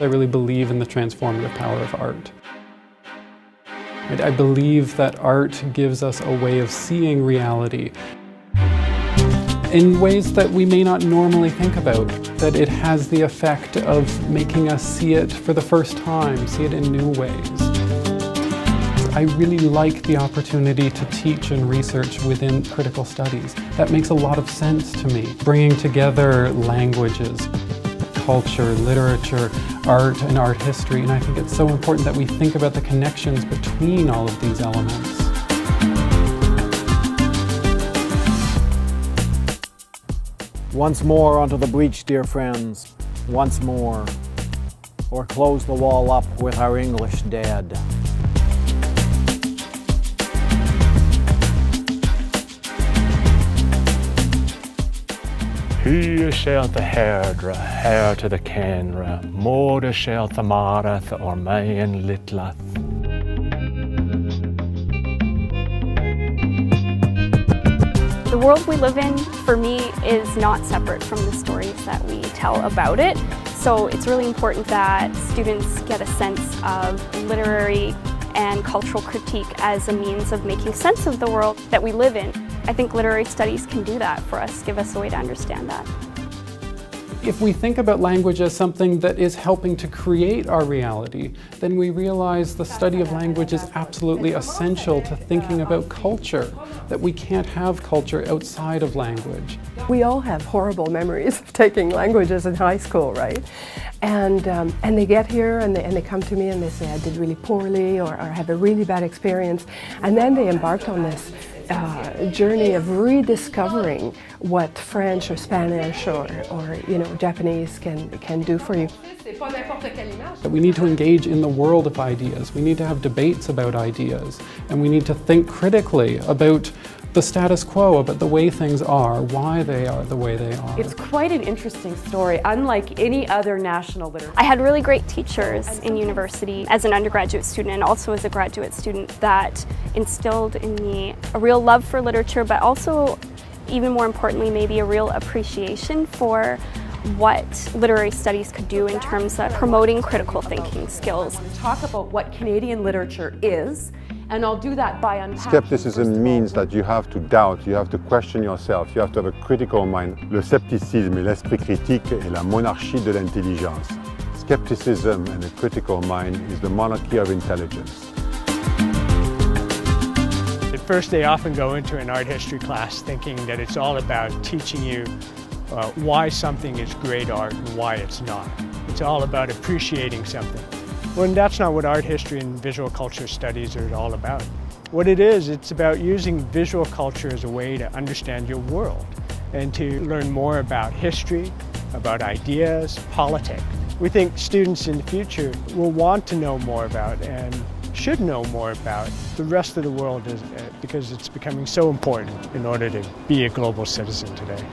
I really believe in the transformative power of art. I believe that art gives us a way of seeing reality in ways that we may not normally think about, that it has the effect of making us see it for the first time, see it in new ways. I really like the opportunity to teach and research within critical studies. That makes a lot of sense to me. Bringing together languages, culture, literature, art, and art history, and I think it's so important that we think about the connections between all of these elements. Once more onto the breach, dear friends, once more, or close the wall up with our English dead. Hur shalt the herdra, her to the kenra, moder shalt the marath or mayan litlath. The world we live in, for me, is not separate from the stories that we tell about it. So it's really important that students get a sense of literary and cultural critique as a means of making sense of the world that we live in. I think literary studies can do that for us, give us a way to understand that. If we think about language as something that is helping to create our reality, then we realize the study of language is absolutely essential to thinking about culture, that we can't have culture outside of language. We all have horrible memories of taking languages in high school, right? And they get here and they come to me and they say, I did really poorly or I have a really bad experience. And then they embarked on this journey of rediscovering what French or Spanish or Japanese can do for you. We need to engage in the world of ideas. We need to have debates about ideas, and we need to think critically about the status quo, about the way things are, why they are the way they are. It's quite an interesting story, unlike any other national literature. I had really great teachers in university as an undergraduate student and also as a graduate student that instilled in me a real love for literature, but also, even more importantly, maybe a real appreciation for what literary studies could do in terms of promoting critical thinking skills. Talk about what Canadian literature is, and I'll do that by unpacking. Skepticism means that you have to doubt, you have to question yourself, you have to have a critical mind. Le scepticisme et l'esprit critique est la monarchie de l'intelligence. Skepticism and a critical mind is the monarchy of intelligence. At first, they often go into an art history class thinking that it's all about teaching you why something is great art and why it's not. It's all about appreciating something. Well, that's not what art history and visual culture studies are all about. What it is, it's about using visual culture as a way to understand your world and to learn more about history, about ideas, politics. We think students in the future will want to know more about and should know more about the rest of the world because it's becoming so important in order to be a global citizen today.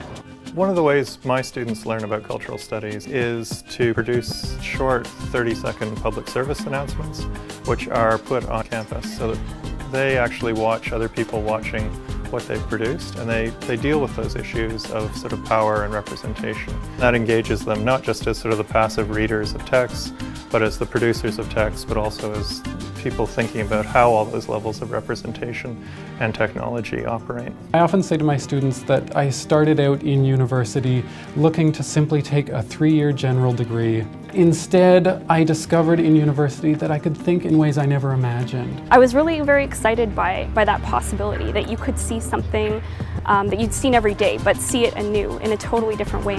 One of the ways my students learn about cultural studies is to produce short 30-second public service announcements which are put on campus so that they actually watch other people watching what they've produced, and they deal with those issues of sort of power and representation. That engages them not just as sort of the passive readers of text, but as the producers of text, but also as people thinking about how all those levels of representation and technology operate. I often say to my students that I started out in university looking to simply take a 3-year general degree. Instead, I discovered in university that I could think in ways I never imagined. I was really very excited by that possibility, that you could see something that you'd seen every day, but see it anew in a totally different way.